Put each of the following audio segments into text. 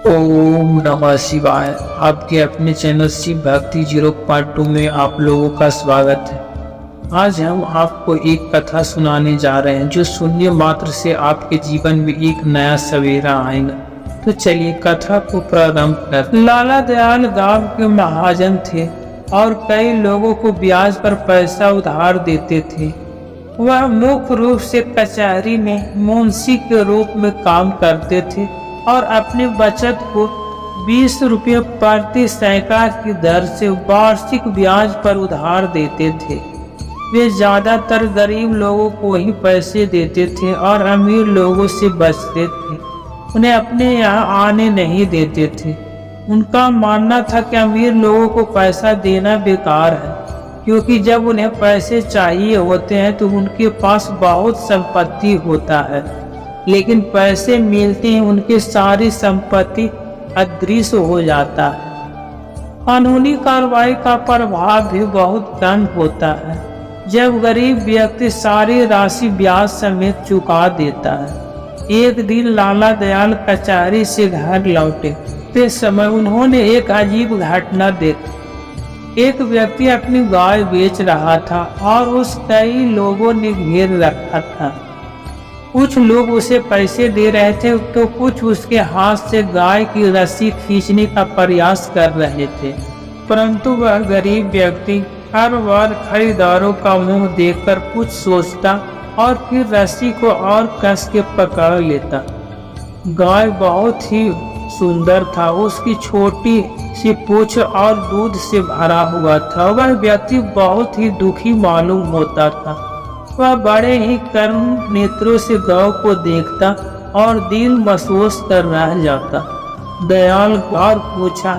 ओम नमः शिवाय। आपके अपने चैनल शिव भक्ति 0.2 में आप लोगों का स्वागत है। आज हम आपको एक कथा सुनाने जा रहे हैं जो सुनने मात्र से आपके जीवन में एक नया सवेरा आएगा। तो चलिए कथा को प्रारंभ कर। लाला दयाल गांव के महाजन थे और कई लोगों को ब्याज पर पैसा उधार देते थे। वह मुख्य रूप से कचहरी में मुंशी के रूप में काम करते थे और अपनी बचत को 20 रुपये प्रति सैकड़ा की दर से वार्षिक ब्याज पर उधार देते थे। वे ज्यादातर गरीब लोगों को ही पैसे देते थे और अमीर लोगों से बचते थे, उन्हें अपने यहाँ आने नहीं देते थे। उनका मानना था कि अमीर लोगों को पैसा देना बेकार है, क्योंकि जब उन्हें पैसे चाहिए होते हैं तो उनके पास बहुत संपत्ति होता है, लेकिन पैसे मिलते ही उनकी सारी संपत्ति अदृश्य हो जाता है। कानूनी कार्रवाई का प्रभाव भी बहुत कम होता है जब गरीब व्यक्ति सारी राशि ब्याज समेत चुका देता है। एक दिन लाला दयाल कचहरी से घर लौटे ते समय उन्होंने एक अजीब घटना देखी। एक व्यक्ति अपनी गाय बेच रहा था और उस कई लोगों ने घेर रखा था। कुछ लोग उसे पैसे दे रहे थे तो कुछ उसके हाथ से गाय की रस्सी खींचने का प्रयास कर रहे थे, परंतु वह गरीब व्यक्ति हर बार खरीदारों का मुंह देखकर कुछ सोचता और फिर रस्सी को और कस के पकड़ लेता। गाय बहुत ही सुंदर था, उसकी छोटी सी पूंछ और दूध से भरा हुआ था। वह व्यक्ति बहुत ही दुखी मालूम होता था। वह बड़े ही करुण नेत्रों से गौ को देखता और दिल महसूस कर रह जाता। दयाल और पूछा,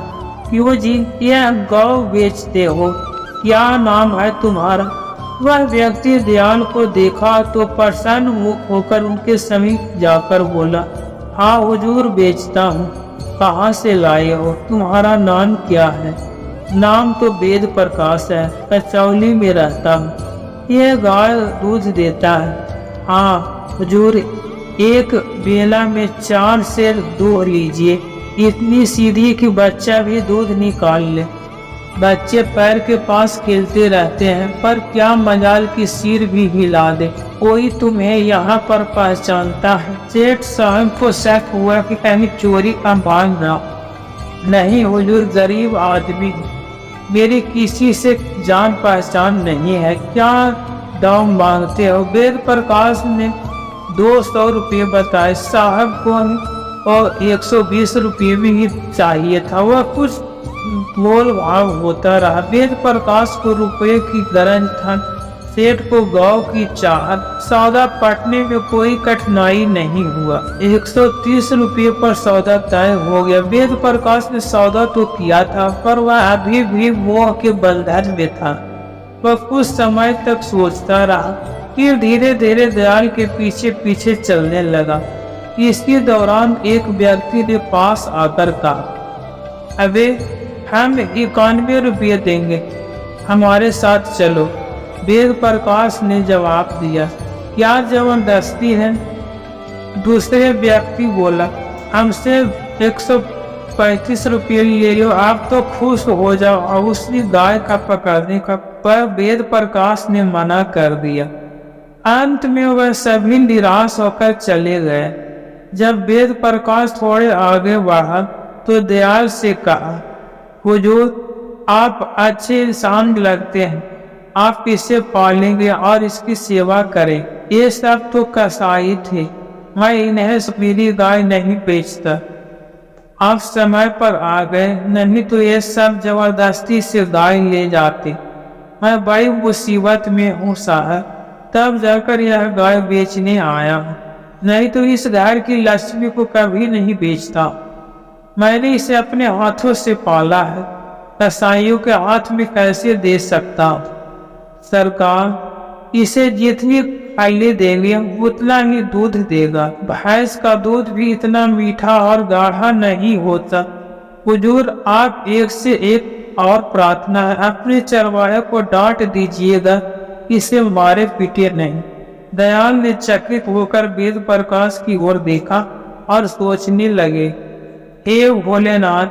क्यों जी यह गौ बेचते हो, क्या नाम है तुम्हारा? वह व्यक्ति दयाल को देखा तो प्रसन्न मुख होकर उनके समीप जाकर बोला, हाँ हुजूर बेचता हूँ। कहाँ से लाए हो, तुम्हारा नाम क्या है? नाम तो वेद प्रकाश है, कचौली में रहता हूँ। यह गाय दूध देता है? हाँ हुजूर, एक बेला में 4 सेर दूध लीजिए, इतनी सीधी कि बच्चा भी दूध निकाल ले। बच्चे पैर के पास खेलते रहते हैं, पर क्या मजाल की सिर भी हिला दे। कोई तुम्हें यहाँ पर पहचानता है? सेठ साहब को शक हुआ कि कहीं चोरी का भाग ना। नहीं हुजूर, गरीब आदमी, मेरी किसी से जान पहचान नहीं है। क्या दाम मांगते हो? वेद प्रकाश ने 200 रुपये बताए। साहब को और 120 रुपये भी चाहिए था। वह कुछ मोल भाव होता रहा। वेद प्रकाश को रुपये की गरज था, सेठ को गौ की चाहत। सौदा पटने में कोई कठिनाई नहीं हुआ। 130 रुपये पर सौदा तय हो गया। वेद प्रकाश ने सौदा तो किया था, पर वह अभी भी मोह के बंधन में था। वह कुछ समय तक सोचता रहा, फिर धीरे धीरे दयाल के पीछे पीछे चलने लगा। इसी दौरान एक व्यक्ति ने पास आकर कहा, अबे हम 91 रुपये देंगे, हमारे साथ चलो। वेद प्रकाश ने जवाब दिया, क्या जबरदस्ती है? दूसरे व्यक्ति बोला, हमसे 135 रुपये ले लो, आप तो खुश हो जाओ। और उसने गाय का पकड़ने का, पर वेद प्रकाश ने मना कर दिया। अंत में वह सभी निराश होकर चले गए। जब वेद प्रकाश थोड़े आगे बढ़ा तो दयाल से कहा, हुजूर आप अच्छे इंसान लगते हैं, आप इसे पालेंगे और इसकी सेवा करें। ये सब तो कसाई थे, मैं इन्हें मेरी गाय नहीं बेचता। आप समय पर आ गए, नहीं तो ये सब जबरदस्ती से गाय ले जाते। मैं बड़ी मुसीबत में हूँ साहब, तब जाकर यह गाय बेचने आया हूँ, नहीं तो इस घर की लक्ष्मी को कभी नहीं बेचता। मैंने इसे अपने हाथों से पाला है, कसाईयों के हाथ में कैसे दे सकता हूँ? सरकार, इसे जितनी खैली देंगे उतना ही दूध देगा। भैंस का दूध भी इतना मीठा और गाढ़ा नहीं होता। हुजूर आप एक से एक और प्रार्थना है, अपने चरवाहे को डांट दीजिएगा, इसे मारे पीटे नहीं। दयाल ने चकित होकर वेद प्रकाश की ओर देखा और सोचने लगे, हे भोलेनाथ,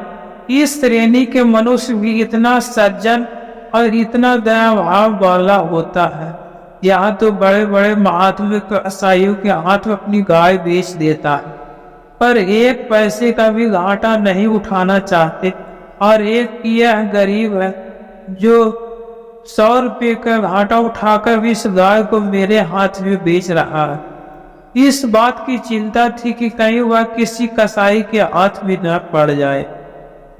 इस श्रेणी के मनुष्य भी इतना सज्जन और इतना दया भाव वाला होता है। यहाँ तो बड़े बड़े महात्मा कसाईयों के हाथ में अपनी गाय बेच देता है, पर एक पैसे का भी घाटा नहीं उठाना चाहते। और एक यह गरीब है जो 100 रुपये का घाटा उठाकर भी इस गाय को मेरे हाथ में बेच रहा है। इस बात की चिंता थी कि कहीं वह किसी कसाई के हाथ में न पड़ जाए।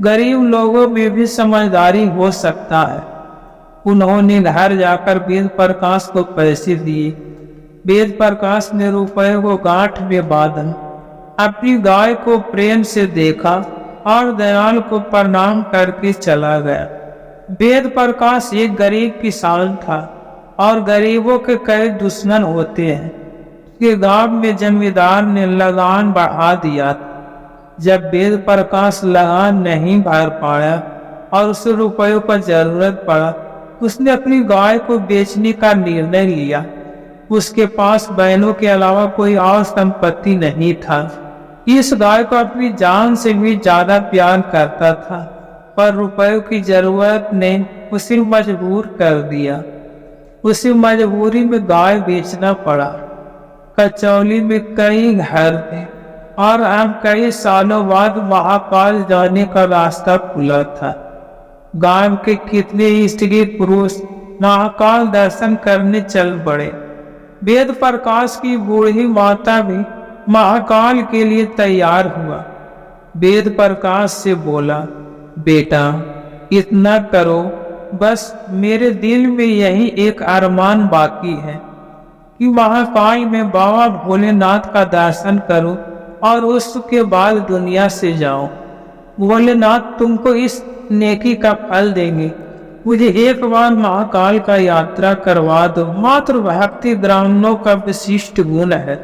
गरीब लोगों में भी समझदारी हो सकता है। उन्होंने घर जाकर वेद प्रकाश को पैसे दिए। वेद प्रकाश ने रुपए को गांठ में बांधा, अपनी गाय को प्रेम से देखा और दयाल को प्रणाम करके चला गया। वेद प्रकाश एक गरीब किसान था और गरीबों के कई दुश्मन होते हैं। उसके गांव में जमींदार ने लगान बढ़ा दिया। जब वेद प्रकाश लगान नहीं भर पाया और उसे रुपयों पर जरूरत पड़ा, उसने अपनी गाय को बेचने का निर्णय लिया। उसके पास बैलों के अलावा कोई और संपत्ति नहीं था। इस गाय को अपनी जान से भी ज्यादा प्यार करता था, पर रुपयों की जरूरत ने उसे मजबूर कर दिया। उसे मजबूरी में गाय बेचना पड़ा। कचौली में कई घर थे और अब कई सालों बाद महाकाल जाने का रास्ता खुला था। गांव के कितने स्त्री पुरुष महाकाल दर्शन करने चल पड़े। वेद प्रकाश की बूढ़ी माता भी महाकाल के लिए तैयार हुआ। वेद प्रकाश से बोला, बेटा इतना करो, बस मेरे दिल में यही एक अरमान बाकी है कि महाकाल में बाबा भोलेनाथ का दर्शन करूं और उसके बाद दुनिया से जाऊं। भोलेनाथ तुमको इस नेकी का फल देंगे। मुझे एक बार महाकाल का यात्रा करवा दो। मात्र भक्ति ब्राह्मणों का विशिष्ट गुण है।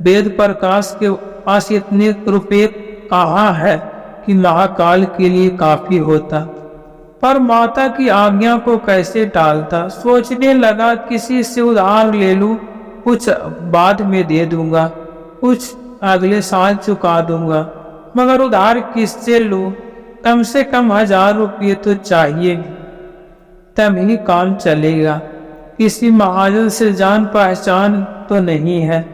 वेद प्रकाश के पास इतने रुपये कहाँ है कि महाकाल के लिए काफी होता, पर माता की आज्ञा को कैसे टालता। सोचने लगा किसी से उधार ले लूं, कुछ बाद में दे दूंगा, कुछ अगले साल चुका दूंगा, मगर उधार किससे लूं? कम से कम 1000 रुपये तो चाहिए, तभी काम चलेगा। किसी महाजन से जान पहचान तो नहीं है।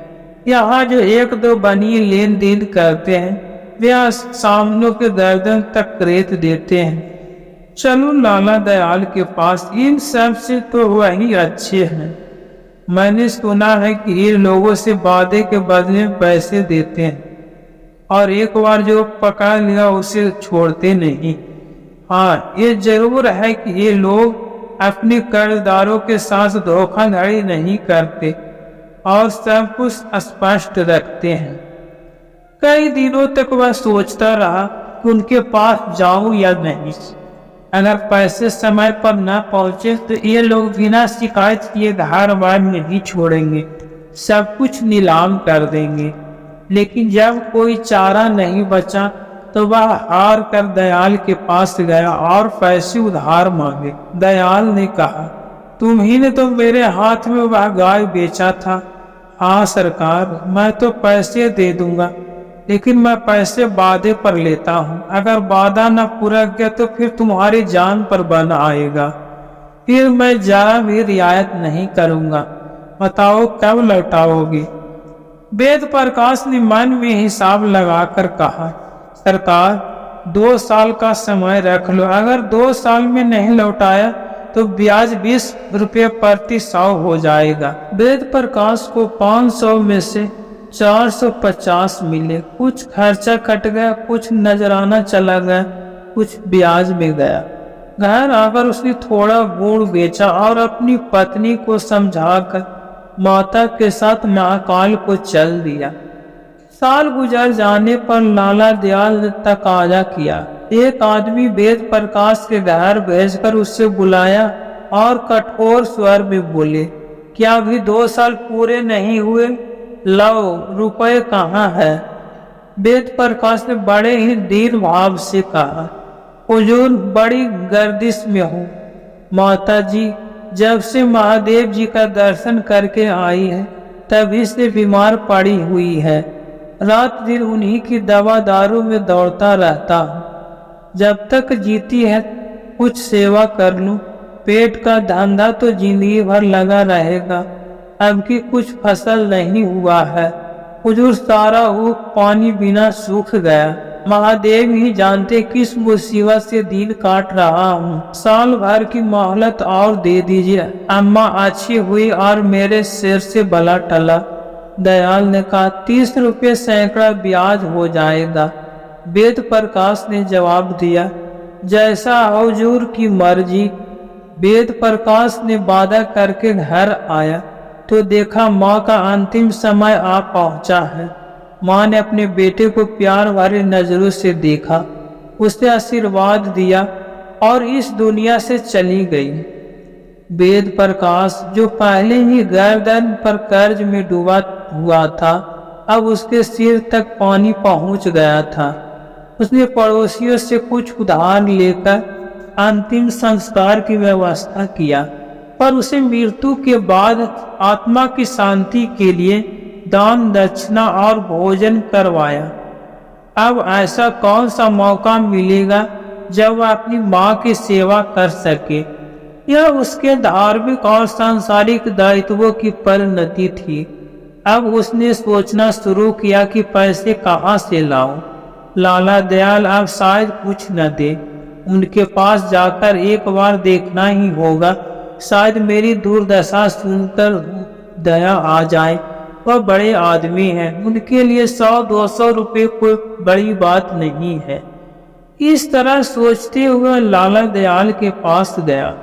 यहाँ जो एक दो बनी लेन देन करते हैं वे सामनों के गर्दन तक रेत देते हैं। चलो लाला दयाल के पास, इन सब से तो वही अच्छे हैं। मैंने सुना है कि ये लोगों से वादे के बदले पैसे देते हैं और एक बार जो पकड़ लिया उसे छोड़ते नहीं। हाँ, ये जरूर है कि ये लोग अपने कर्जदारों के साथ धोखाधड़ी नहीं करते और सब कुछ स्पष्ट रखते हैं। कई दिनों तक वह सोचता रहा कि उनके पास जाऊं या नहीं। अगर पैसे समय पर न पहुंचे तो ये लोग बिना शिकायत किए धार बार नहीं छोड़ेंगे, सब कुछ नीलाम कर देंगे। लेकिन जब कोई चारा नहीं बचा तो वह हार कर दयाल के पास गया और पैसे उधार मांगे। दयाल ने कहा, तुम्ही ने तो मेरे हाथ में वह गाय बेचा था। हाँ सरकार, मैं तो पैसे दे दूंगा, लेकिन मैं पैसे वादे पर लेता हूँ। अगर वादा न पूरा किया तो फिर तुम्हारी जान पर बन आएगा, फिर मैं जरा भी रियायत नहीं करूँगा। बताओ कब लौटाओगे? वेद प्रकाश ने मन में हिसाब लगाकर कहा, सरकार 2 साल का समय रख लो। अगर 2 साल में नहीं लौटाया तो ब्याज 20 रुपये प्रति 100 हो जाएगा। वेद प्रकाश को 500 में से 450 मिले। कुछ खर्चा कट गया, कुछ नजराना चला गया, कुछ ब्याज में गया। घर आकर उसने थोड़ा गुड़ बेचा और अपनी पत्नी को समझाकर माता के साथ महाकाल को चल दिया। साल गुजर जाने पर लाला दयाल ने तकाजा किया। एक आदमी वेद प्रकाश के घर भेजकर उससे बुलाया और कठोर स्वर में बोले, क्या अभी 2 साल पूरे नहीं हुए? लो, रुपए कहाँ है? वेद प्रकाश ने बड़े ही दीन भाव से कहा, हुजूर बड़ी गर्दिश में हूँ। माता जी जब से महादेव जी का दर्शन करके आई है तभी से बीमार पड़ी हुई है। रात दिन उन्हीं की दवा दारू में दौड़ता रहता हूँ। जब तक जीती है कुछ सेवा कर लूँ। पेट का धंधा तो जिंदगी भर लगा रहेगा। अब की कुछ फसल नहीं हुआ है। हुजूर सारा वो पानी बिना सूख गया। महादेव ही जानते किस मुसीबत से दिन काट रहा हूँ। साल भर की मोहलत और दे दीजिए। अम्मा अच्छी हुई और मेरे सिर से बला टला। दयाल ने कहा 30 रुपये सैकड़ा ब्याज हो जाएगा। वेद प्रकाश ने जवाब दिया जैसा हुजूर की मर्जी। वेद प्रकाश ने वादा करके घर आया तो देखा माँ का अंतिम समय आ पहुँचा है। माँ ने अपने बेटे को प्यार भरी नजरों से देखा, उसे आशीर्वाद दिया और इस दुनिया से चली गई। वेद प्रकाश जो पहले ही गर्दन पर कर्ज में डूबा हुआ था, अब उसके सिर तक पानी पहुंच गया था। उसने पड़ोसियों से कुछ उधार लेकर अंतिम संस्कार की व्यवस्था किया, पर उसे मृत्यु के बाद आत्मा की शांति के लिए दान दक्षिणा और भोजन करवाया। अब ऐसा कौन सा मौका मिलेगा जब वह अपनी माँ की सेवा कर सके। यह उसके धार्मिक और सांसारिक दायित्वों की परिणति थी। अब उसने सोचना शुरू किया कि पैसे कहाँ से लाऊं। लाला दयाल अब शायद कुछ न दे। उनके पास जाकर एक बार देखना ही होगा। शायद मेरी दुर्दशा सुनकर दया आ जाए। वह बड़े आदमी हैं, उनके लिए 100-200 रुपये कोई बड़ी बात नहीं है। इस तरह सोचते हुए लाला दयाल के पास गया।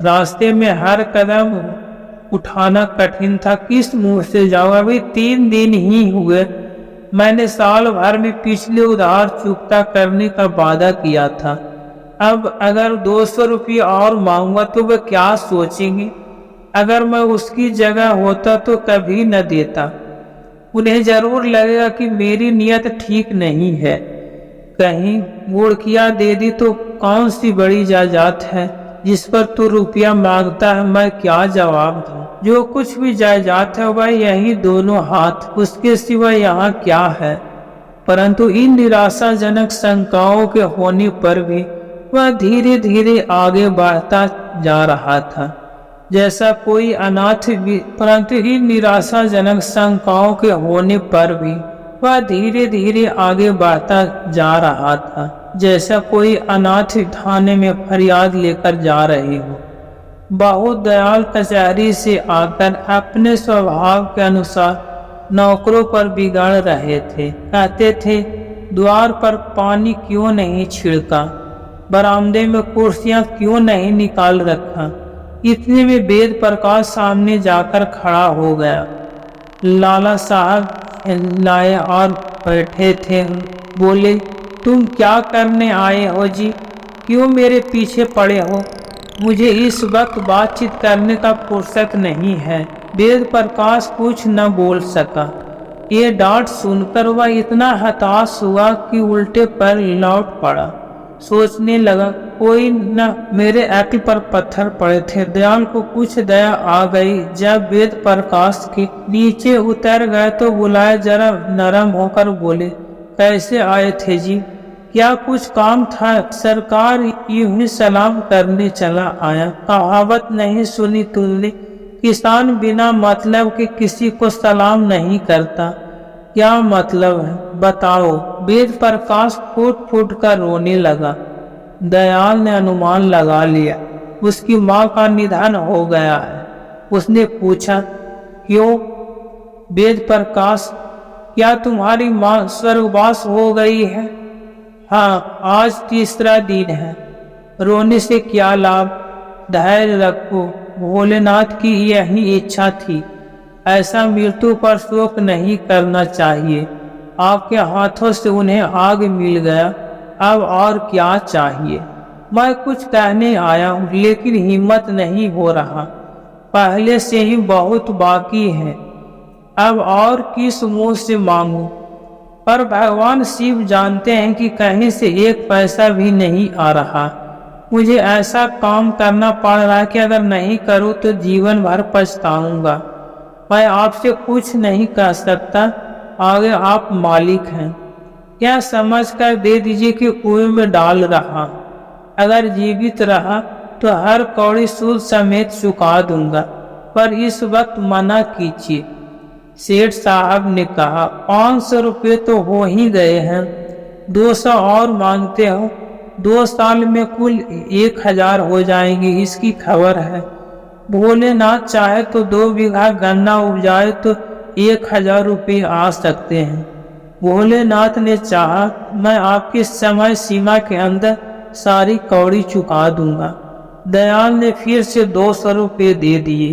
रास्ते में हर कदम उठाना कठिन था। किस मुंह से जाऊं, अभी 3 दिन ही हुए। मैंने साल भर में पिछले उधार चुकता करने का वादा किया था। अब अगर 200 रुपये और मांगूंगा तो वे क्या सोचेंगे। अगर मैं उसकी जगह होता तो कभी न देता। उन्हें जरूर लगेगा कि मेरी नीयत ठीक नहीं है। कहीं मुड़किया दे दी तो कौन सी बड़ी जायदाद है जिस पर तू रुपया मांगता है। मैं क्या जवाब दूं। जो कुछ भी जायदाद है वह यही दोनों हाथ, उसके सिवा यहाँ क्या है। परंतु इन निराशाजनक शंकाओं के होने पर भी वह धीरे धीरे आगे बढ़ता जा रहा था जैसा कोई अनाथ भी। परंतु इन निराशाजनक शंकाओं के होने पर भी वह धीरे धीरे आगे बढ़ता जा रहा था जैसा कोई अनाथ थाने में फरियाद लेकर जा रहे हो। बहुत दयाल कचहरी से आकर अपने स्वभाव के अनुसार नौकरों पर बिगड़ रहे थे। कहते थे द्वार पर पानी क्यों नहीं छिड़का, बरामदे में कुर्सियां क्यों नहीं निकाल रखा। इतने में वेद प्रकाश सामने जाकर खड़ा हो गया। लाला साहब लाए और बैठे थे। बोले तुम क्या करने आए हो जी, क्यों मेरे पीछे पड़े हो। मुझे इस वक्त बातचीत करने का फुर्सत नहीं है। वेद प्रकाश कुछ न बोल सका। ये डांट सुनकर वह इतना हताश हुआ कि उल्टे पर लौट पड़ा। सोचने लगा कोई न मेरे अक्ल पर पत्थर पड़े थे। दयाल को कुछ दया आ गई। जब वेद प्रकाश के नीचे उतर गए तो बुलाए, जरा नरम होकर बोले कैसे आए थे जी, क्या कुछ काम था। सरकार यूं ही सलाम करने चला आया। कहावत नहीं सुनी तुमने, किसान बिना मतलब के किसी को सलाम नहीं करता। क्या मतलब है बताओ। वेद प्रकाश फूट फूट कर रोने लगा। दयाल ने अनुमान लगा लिया उसकी माँ का निधन हो गया है। उसने पूछा क्यों। वेद प्रकाश क्या तुम्हारी माँ स्वर्गवास हो गई है। हाँ, आज तीसरा दिन है। रोने से क्या लाभ, धैर्य रखो। भोलेनाथ की यही इच्छा थी। ऐसा मृत्यु पर शोक नहीं करना चाहिए। आपके हाथों से उन्हें आग मिल गया, अब और क्या चाहिए। मैं कुछ कहने आया हूँ लेकिन हिम्मत नहीं हो रहा। पहले से ही बहुत बाकी है, अब और किस मुंह से मांगूं। पर भगवान शिव जानते हैं कि कहीं से एक पैसा भी नहीं आ रहा। मुझे ऐसा काम करना पड़ रहा है कि अगर नहीं करूँ तो जीवन भर पछताऊंगा। मैं आपसे कुछ नहीं कह सकता। आगे आप मालिक हैं। क्या समझ कर दे दीजिए कि कुएं में डाल रहा। अगर जीवित रहा तो हर कौड़ी सूद समेत चुका दूंगा, पर इस वक्त मना कीजिए। सेठ साहब ने कहा, 500 रुपये तो हो ही गए हैं, 200 और मांगते हो? 2 साल में कुल 1000 हो जाएंगे, इसकी खबर है। भोलेनाथ चाहे तो 2 बीघा गन्ना उपजाए तो 1000 रुपये आ सकते हैं। भोलेनाथ ने चाहा मैं आपकी समय सीमा के अंदर सारी कौड़ी चुका दूंगा। दयाल ने फिर से 200 रुपये दे दिए।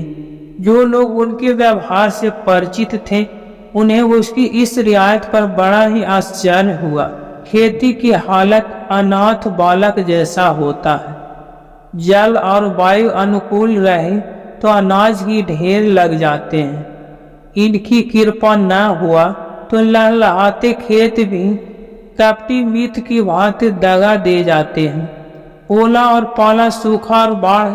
जो लोग उनके व्यवहार से परिचित थे, उन्हें उसकी इस रियायत पर बड़ा ही आश्चर्य हुआ। खेती की हालत अनाथ बालक जैसा होता है। जल और वायु अनुकूल रहे तो अनाज ही ढेर लग जाते हैं। इनकी कृपा न हुआ तो लहलहाते खेत भी कपटी मित्र की भांति दगा दे जाते हैं। ओला और पाला, सूखा और बाढ़,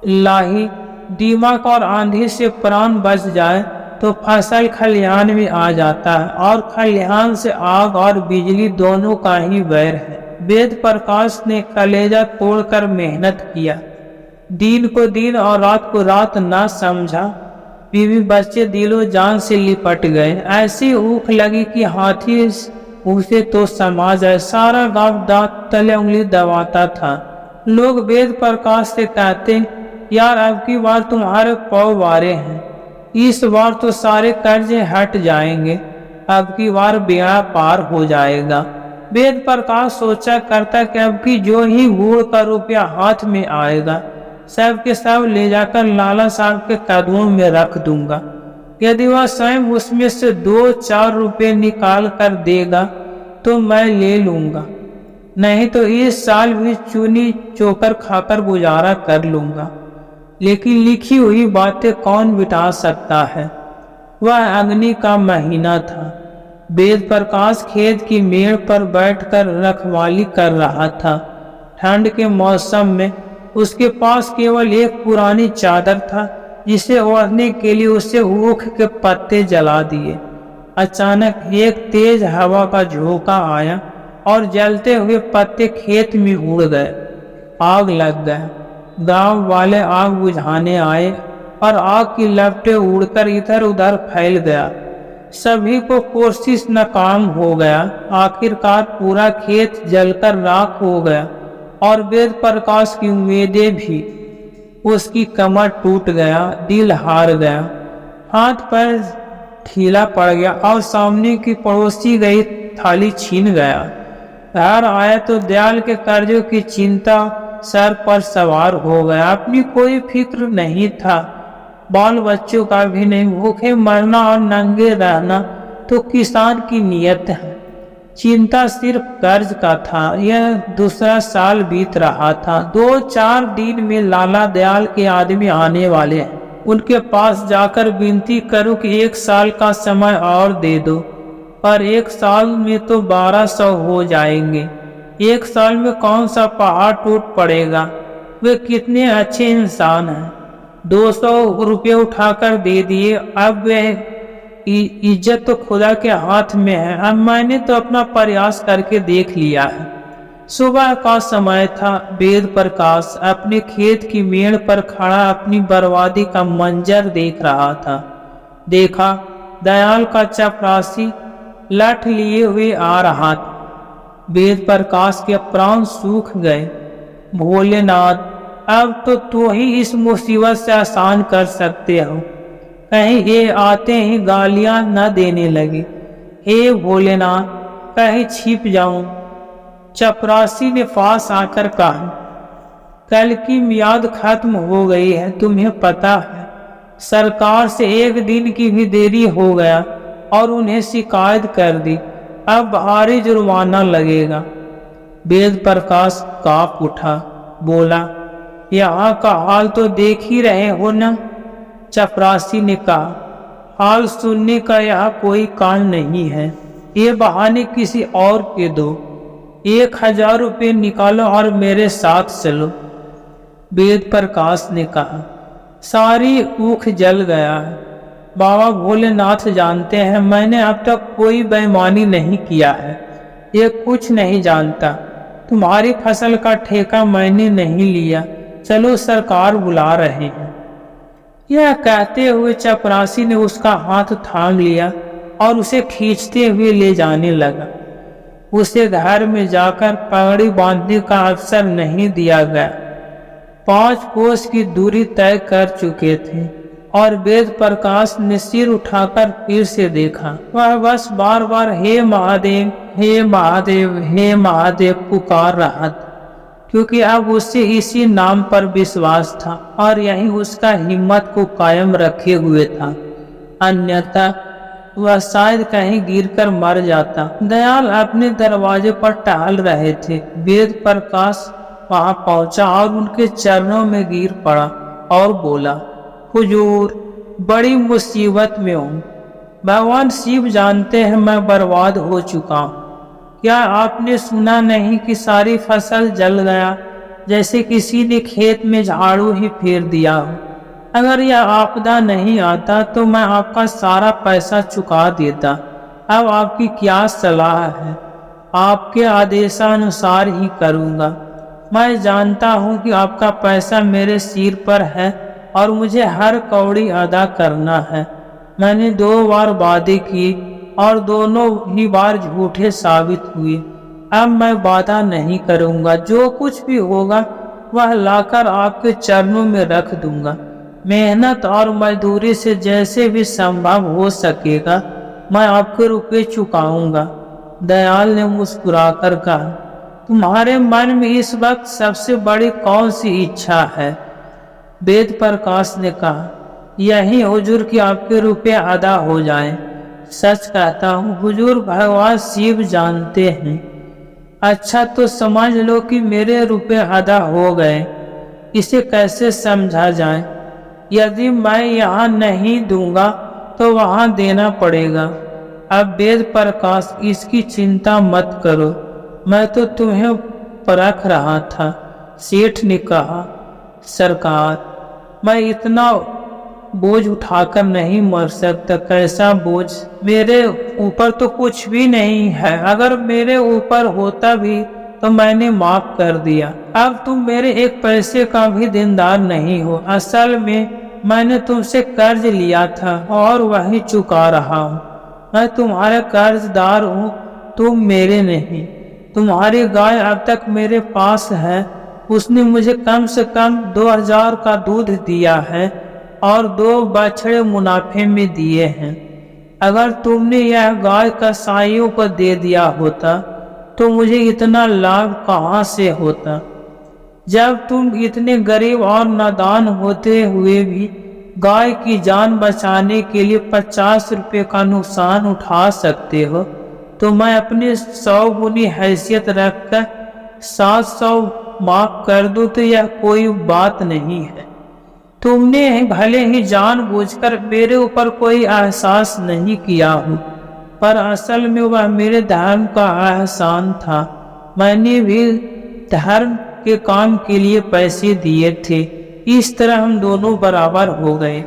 लाही, दीमक और आंधी से प्राण बच जाए तो फसल खलिहान में आ जाता है, और खलिहान से आग और बिजली दोनों का ही वैर है। वेद प्रकाश ने कलेजा तोड़कर मेहनत किया, दिन को दिन और रात को रात ना समझा। बीवी बच्चे दिलो जान से लिपट गए। ऐसी ऊख लगी कि हाथी उसे तो समा जाए। सारा गांव दांत तले उंगली दबाता था। लोग वेद प्रकाश से कहते, यार अब की बार तुम्हारे पाँव वारे हैं, इस बार तो सारे कर्जे हट जाएंगे, अब की बार बेड़ा पार हो जाएगा। वेद प्रकाश सोचा करता कि अब की जो ही गुड़ का रुपया हाथ में आएगा, सब के सब ले जाकर लाला साहब के कदमों में रख दूंगा। यदि वह स्वयं उसमें से 2-4 रुपये निकाल कर देगा तो मैं ले लूंगा, नहीं तो इस साल भी चूनी चोकर खाकर गुजारा कर लूंगा। लेकिन लिखी हुई बातें कौन मिटा सकता है। वह अग्नि का महीना था। वेद प्रकाश खेत की मेड़ पर बैठकर रखवाली कर रहा था। ठंड के मौसम में उसके पास केवल एक पुरानी चादर था, जिसे ओढ़ने के लिए उसे ऊख के पत्ते जला दिए। अचानक एक तेज हवा का झोंका आया और जलते हुए पत्ते खेत में उड़ गए। आग लग गए। गांव वाले आग बुझाने आए और आग की लपटें उड़कर इधर उधर फैल गया। सभी को कोशिश नाकाम हो गया। आखिरकार पूरा खेत जलकर राख हो गया और वेद प्रकाश की उम्मीदें भी। उसकी कमर टूट गया, दिल हार गया, हाथ पैर ढीला पड़ गया और सामने की पड़ोसी गई थाली छीन गया। घर आया तो दयाल के कर्जों की चिंता सर पर सवार हो गया। अपनी कोई फिक्र नहीं था, बाल बच्चों का भी नहीं। भूखे मरना और नंगे रहना तो किसान की नियत है। चिंता सिर्फ कर्ज का था। यह दूसरा साल बीत रहा था। 2-4 दिन में लाला दयाल के आदमी आने वाले हैं। उनके पास जाकर विनती करूं कि 1 साल का समय और दे दो, पर 1 साल में तो 1200 हो जाएंगे। 1 साल में कौन सा पहाड़ टूट पड़ेगा। वे कितने अच्छे इंसान हैं। 200 रुपये उठाकर दे दिए। अब वे इज्जत तो खुदा के हाथ में है। अब मैंने तो अपना प्रयास करके देख लिया है। सुबह का समय था। वेद प्रकाश अपने खेत की मेड़ पर खड़ा अपनी बर्बादी का मंजर देख रहा था। देखा दयाल का चपरासी लठ लिए हुए आ रहा था। वेद प्रकाश के प्राण सूख गए। भोलेनाथ, अब तो तू ही इस मुसीबत से आसान कर सकते हो। कहीं ये आते ही गालियां न देने लगे। हे भोलेनाथ, कहीं छिप जाऊं। चपरासी ने पास आकर कहा, कल की मियाद खत्म हो गई है, तुम्हें पता है। सरकार से 1 दिन की भी देरी हो गया और उन्हें शिकायत कर दी। अब भारी जुर्माना लगेगा। वेद प्रकाश कांप उठा, बोला, यहाँ का हाल तो देख ही रहे हो ना। चपरासी ने कहा, हाल सुनने का यहाँ कोई कान नहीं है। ये बहाने किसी और के दो। 1000 रुपये निकालो और मेरे साथ चलो। वेद प्रकाश ने कहा, सारी ऊख जल गया है। बाबा भोलेनाथ जानते हैं मैंने अब तक कोई बेईमानी नहीं किया है। ये कुछ नहीं जानता। तुम्हारी फसल का ठेका मैंने नहीं लिया। चलो सरकार बुला रहे हैं। यह कहते हुए चपरासी ने उसका हाथ थाम लिया और उसे खींचते हुए ले जाने लगा। उसे घर में जाकर पगड़ी बांधने का अवसर नहीं दिया गया। 5 कोस की दूरी तय कर चुके थे और वेद प्रकाश ने सिर उठाकर फिर से देखा। वह बस बार बार हे महादेव, हे महादेव, हे महादेव पुकार रहा था, क्योंकि अब उससे इसी नाम पर विश्वास था और यही उसका हिम्मत को कायम रखे हुए था। अन्यथा वह शायद कहीं गिरकर मर जाता। दयाल अपने दरवाजे पर टहल रहे थे। वेद प्रकाश वहां पहुंचा और उनके चरणों में गिर पड़ा और बोला, हुजूर, बड़ी मुसीबत में हूँ। भगवान शिव जानते हैं मैं बर्बाद हो चुका हूँ। क्या आपने सुना नहीं कि सारी फसल जल गया, जैसे किसी ने खेत में झाड़ू ही फेर दिया हो। अगर यह आपदा नहीं आता तो मैं आपका सारा पैसा चुका देता। अब आपकी क्या सलाह है? आपके आदेशानुसार ही करूँगा। मैं जानता हूँ कि आपका पैसा मेरे सिर पर है और मुझे हर कौड़ी अदा करना है। मैंने 2 बार वादे किए और दोनों ही बार झूठे साबित हुए। अब मैं वादा नहीं करूँगा। जो कुछ भी होगा वह लाकर आपके चरणों में रख दूंगा। मेहनत और मजदूरी से जैसे भी संभव हो सकेगा मैं आपके रुपए चुकाऊंगा। दयाल ने मुस्कुराकर कहा, तुम्हारे मन में इस वक्त सबसे बड़ी कौन सी इच्छा है? वेद प्रकाश ने कहा, यही हुजूर कि आपके रुपए अदा हो जाएं। सच कहता हूँ हुजूर, भगवान शिव जानते हैं। अच्छा तो समझ लो कि मेरे रुपए अदा हो गए। इसे कैसे समझा जाए? यदि मैं यहाँ नहीं दूंगा तो वहाँ देना पड़ेगा। अब वेद प्रकाश, इसकी चिंता मत करो, मैं तो तुम्हें परख रहा था। सेठ ने कहा, सरकार, मैं इतना बोझ उठाकर नहीं मर सकता। कैसा बोझ? मेरे ऊपर तो कुछ भी नहीं है। अगर मेरे ऊपर होता भी तो मैंने माफ कर दिया। अब तुम मेरे एक पैसे का भी देनदार नहीं हो। असल में मैंने तुमसे कर्ज लिया था और वही चुका रहा हूँ। मैं तुम्हारा कर्जदार हूँ, तुम मेरे नहीं। तुम्हारी गाय अब तक मेरे पास है। उसने मुझे कम से कम 2000 का दूध दिया है और 2 बछड़े मुनाफे में दिए हैं। अगर तुमने यह गाय कसाईयों को दे दिया होता तो मुझे इतना लाभ कहाँ से होता? जब तुम इतने गरीब और नादान होते हुए भी गाय की जान बचाने के लिए 50 रुपये का नुकसान उठा सकते हो, तो मैं अपने 100 गुनी हैसियत रखकर 700 माफ कर दूं तो यह कोई बात नहीं है। तुमने भले ही जानबूझकर मेरे ऊपर कोई एहसास नहीं किया हो, पर असल में वह मेरे धर्म का एहसान था। मैंने भी धर्म के काम के लिए पैसे दिए थे। इस तरह हम दोनों बराबर हो गए।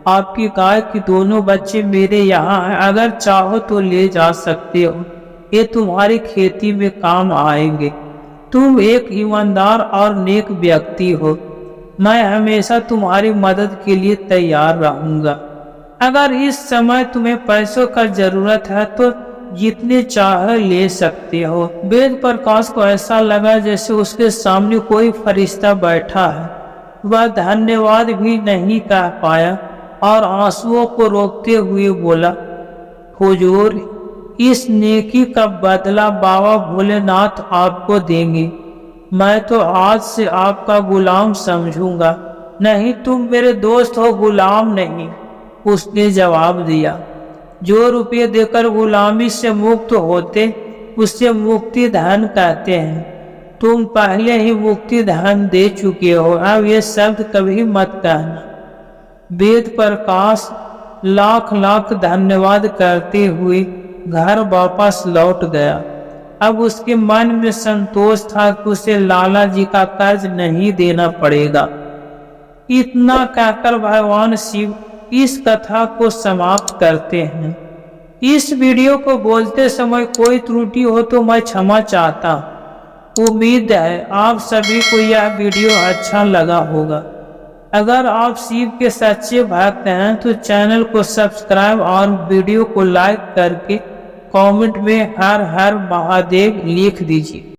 आपकी गाय के दोनों बच्चे मेरे यहाँ हैं। अगर चाहो तो ले जा सकते हो। ये तुम्हारी खेती में काम आएंगे। तुम एक ईमानदार और नेक व्यक्ति हो। मैं हमेशा तुम्हारी मदद के लिए तैयार रहूंगा। अगर इस समय तुम्हें पैसों का जरूरत है तो जितने चाहे ले सकते हो। वेद प्रकाश को ऐसा लगा जैसे उसके सामने कोई फरिश्ता बैठा है। वह धन्यवाद भी नहीं कह पाया और आंसुओं को रोकते हुए बोला, हुजूर, इस नेकी का बदला बाबा भोलेनाथ आपको देंगे। मैं तो आज से आपका गुलाम समझूंगा। नहीं, तुम मेरे दोस्त हो, गुलाम नहीं। उसने जवाब दिया, जो रुपये देकर गुलामी से मुक्त होते उससे मुक्ति धन कहते हैं। तुम पहले ही मुक्ति धन दे चुके हो, अब ये शब्द कभी मत कहना। वेद प्रकाश लाख लाख धन्यवाद करते हुए घर वापस लौट गया। अब उसके मन में संतोष था कि उसे लाला जी का कर्ज नहीं देना पड़ेगा। इतना कहकर भगवान शिव इस कथा को समाप्त करते हैं। इस वीडियो को बोलते समय कोई त्रुटि हो तो मैं क्षमा चाहता हूँ। उम्मीद है आप सभी को यह वीडियो अच्छा लगा होगा। अगर आप शिव के सच्चे भक्त हैं तो चैनल को सब्सक्राइब और वीडियो को लाइक करके कमेंट में हर हर महादेव लिख दीजिए।